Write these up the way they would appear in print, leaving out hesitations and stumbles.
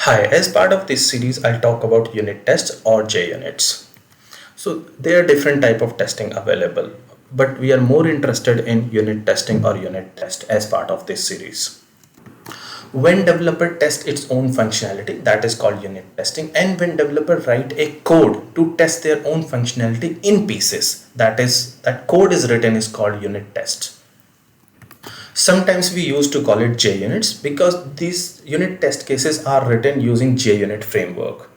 Hi, as part of this series, I'll talk about unit tests or JUnits. So there are different type of testing available, but we are more interested in unit testing or unit test as part of this series. When developer tests its own functionality, that is called unit testing, and when developer write a code to test their own functionality in pieces, that code is written is called unit tests. Sometimes we used to call it JUnits because these unit test cases are written using JUnit framework.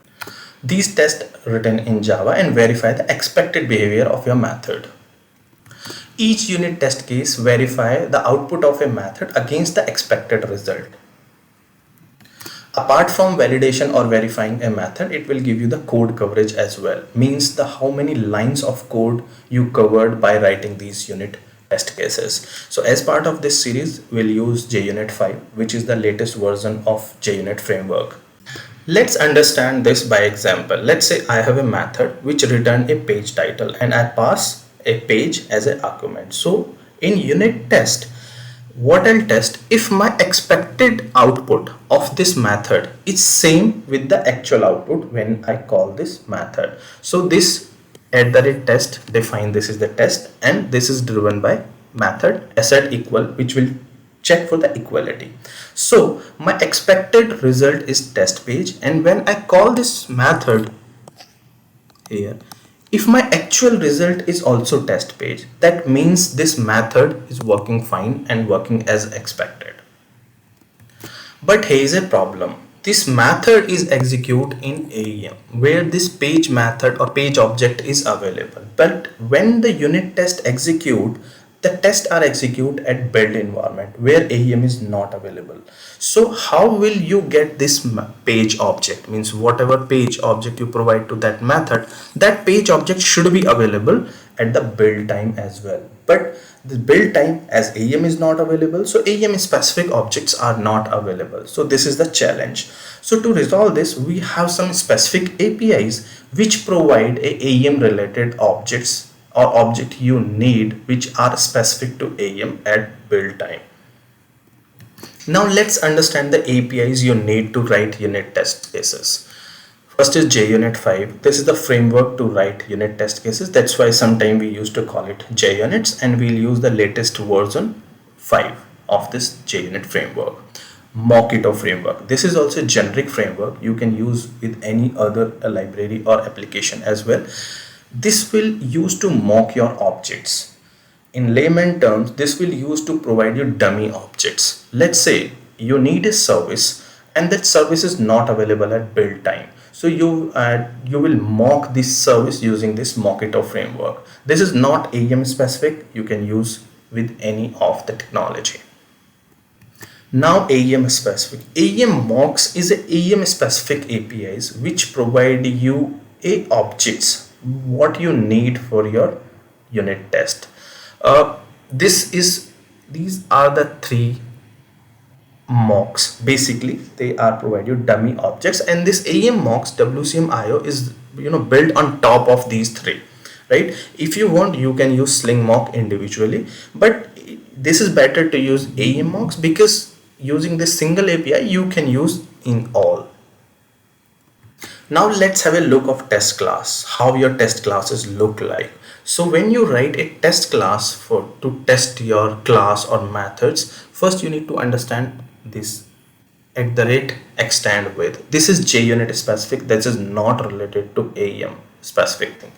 These tests written in Java and verify the expected behavior of your method. Each unit test case verify the output of a method against the expected result. Apart from validation or verifying a method, it will give you the code coverage as well. Means the how many lines of code you covered by writing these unit test cases. So as part of this series, we'll use JUnit 5, which is the latest version of JUnit framework. Let's understand this by example. Let's say I have a method which return a page title and I pass a page as an argument. So in unit test, what I'll test if my expected output of this method is same with the actual output when I call this method. So this @test define this is the test and this is driven by method asset equal, which will check for the equality. So my expected result is test page, and when I call this method here, if my actual result is also test page, that means this method is working fine and working as expected. But here is a problem. This method is executed in AEM where this page method or page object is available. But when the unit test execute, the tests are executed at build environment where AEM is not available. So how will you get this page object? Means whatever page object you provide to that method, that page object should be available at the build time as well. But the build time as AEM is not available, so AEM specific objects are not available. So this is the challenge. So to resolve this, we have some specific APIs which provide a AEM related objects or object you need which are specific to AEM at build time. Now let's understand the APIs you need to write unit test cases. First is JUnit 5. This is the framework to write unit test cases. That's why sometimes we used to call it JUnits, and we'll use the latest version 5 of this JUnit framework. Mockito framework. This is also a generic framework you can use with any other library or application as well. This will use to mock your objects. In layman terms, this will use to provide you dummy objects. Let's say you need a service and that service is not available at build time. So you will mock this service using this Mockito framework. This is not AEM specific. You can use with any of the technology. Now AEM specific. AEM mocks is a AEM specific APIs which provide you a objects what you need for your unit test. These are the three mocks. Basically they are provide you dummy objects, and this AEM mocks WCM IO is built on top of these three, right? If you want, you can use Sling mock individually, but this is better to use AEM mocks because using this single API you can use in all. Now let's have a look of test class, how your test classes look like. So when you write a test class to test your class or methods, first you need to understand this @extend with. This is JUnit specific. This is not related to AEM specific thing.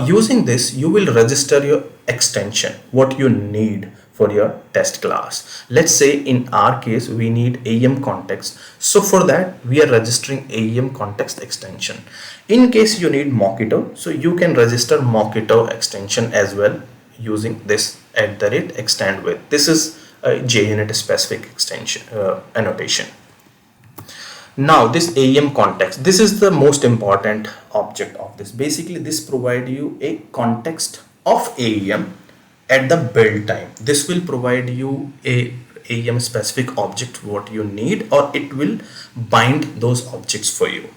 Using this, you will register your extension, what you need for your test class. Let's say in our case, we need AEM context. So for that, we are registering AEM context extension. In case you need Mockito, so you can register Mockito extension as well using this @extend with. This is a JUnit specific extension annotation. Now this AEM context, this is the most important object of this. Basically this provide you a context of AEM at the build time. This will provide you a AEM specific object what you need, or it will bind those objects for you.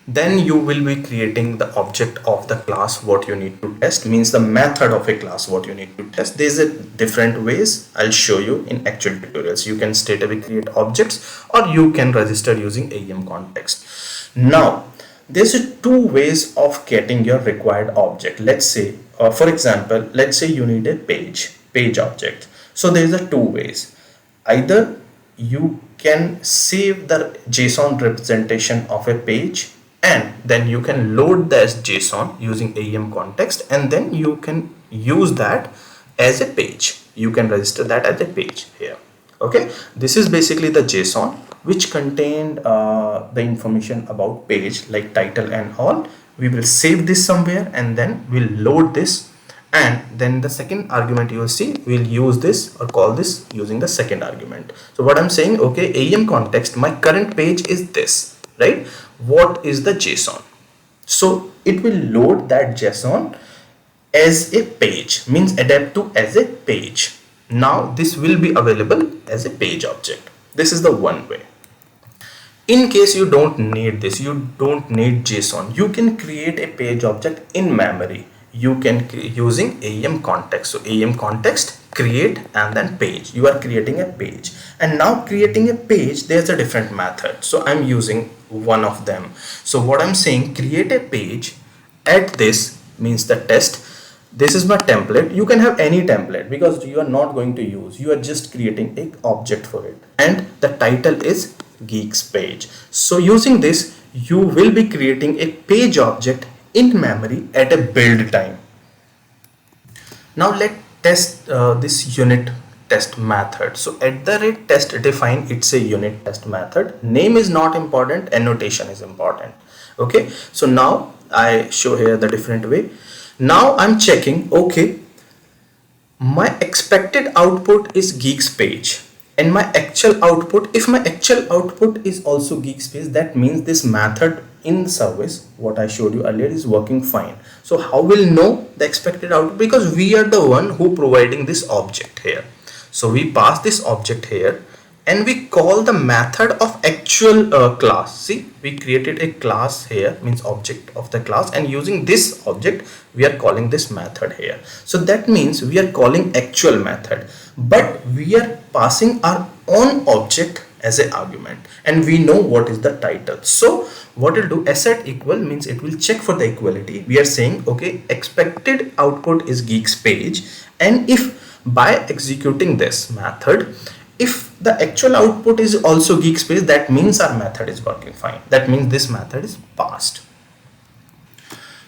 then you will be creating the object of the class what you need to test, means the method of a class what you need to test. There's a different ways I'll show you in actual tutorials. You can straight away create objects, or you can register using AEM context. Now there's two ways of getting your required object. Let's say for example, let's say you need a page object. So there's a two ways. Either you can save the JSON representation of a page, and then you can load this JSON using AEM context, and then you can use that as a page. You can register that as a page here. Okay, this is basically the JSON which contained the information about page like title and all. We will save this somewhere, and then we'll load this, and then the second argument you will see, we'll use this or call this using the second argument. So what I'm saying, okay, AEM context, my current page is this, right? What is the JSON? So it will load that JSON as a page, means adapt to as a page. Now this will be available as a page object. This is the one way. In case you don't need this, you don't need JSON, you can create a page object in memory. You can using AEM context. So AEM context, create, and then page. You are creating a page, and now creating a page, there's a different method. So I'm using one of them. So what I'm saying, create a page at this, means the test. This is my template. You can have any template because you are not going to use, you are just creating an object for it, and the title is Geeks page. So using this, you will be creating a page object in memory at a build time. Now let's test this unit test method. So at the rate test define, it's a unit test method. Name is not important, annotation is important. Okay, so now I show here the different way. Now I'm checking, okay, my expected output is Geeks page, and my actual output, if my actual output is also Geeks page, that means this method in service what I showed you earlier is working fine. So how will know the expected output? Because we are the one who providing this object here. So we pass this object here, and we call the method of actual class. See, we created a class here, means object of the class, and using this object we are calling this method here. So that means we are calling actual method, but we are passing our own object as an argument, and we know what is the title. So what will do, asset equal means it will check for the equality. We are saying, okay, expected output is Geeks page, and if by executing this method, if the actual output is also Geeks page, that means our method is working fine. That means this method is passed.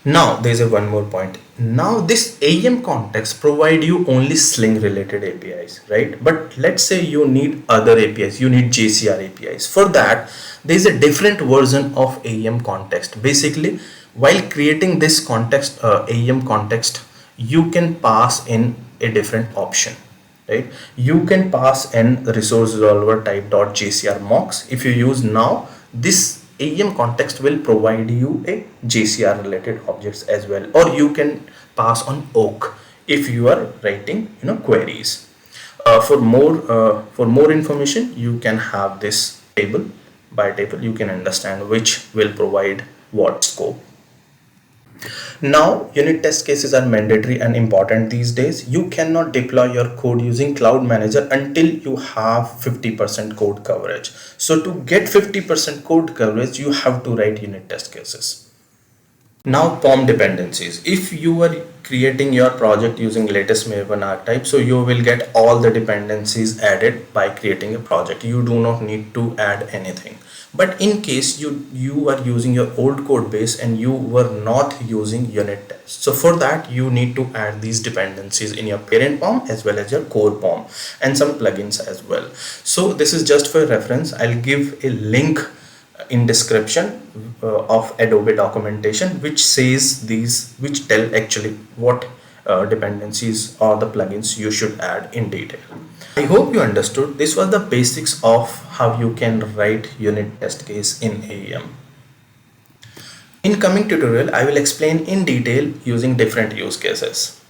Now there's a one more point. Now this AEM context provide you only Sling related APIs, right? But let's say you need other APIs, you need JCR APIs. For that, there's a different version of AEM context. Basically, while creating this context, AEM context, you can pass in a different option, right? You can pass in resource resolver type .jcr mocks. If you use now, this AEM context will provide you a JCR related objects as well, or you can pass on Oak if you are writing queries. For more information, you can have this table. By table you can understand which will provide what scope. Now unit test cases are mandatory and important these days. You cannot deploy your code using Cloud Manager until you have 50% code coverage. So to get 50% code coverage, you have to write unit test cases. Now POM dependencies. If you are creating your project using latest Maven archetype, so you will get all the dependencies added by creating a project. You do not need to add anything. But in case you are using your old code base and you were not using unit tests, so for that you need to add these dependencies in your parent POM as well as your core POM and some plugins as well. So this is just for reference. I'll give a link in description of Adobe documentation which says which tell actually what dependencies or the plugins you should add in detail. I hope you understood. This was the basics of how you can write unit test case in AEM. In coming tutorial, I will explain in detail using different use cases.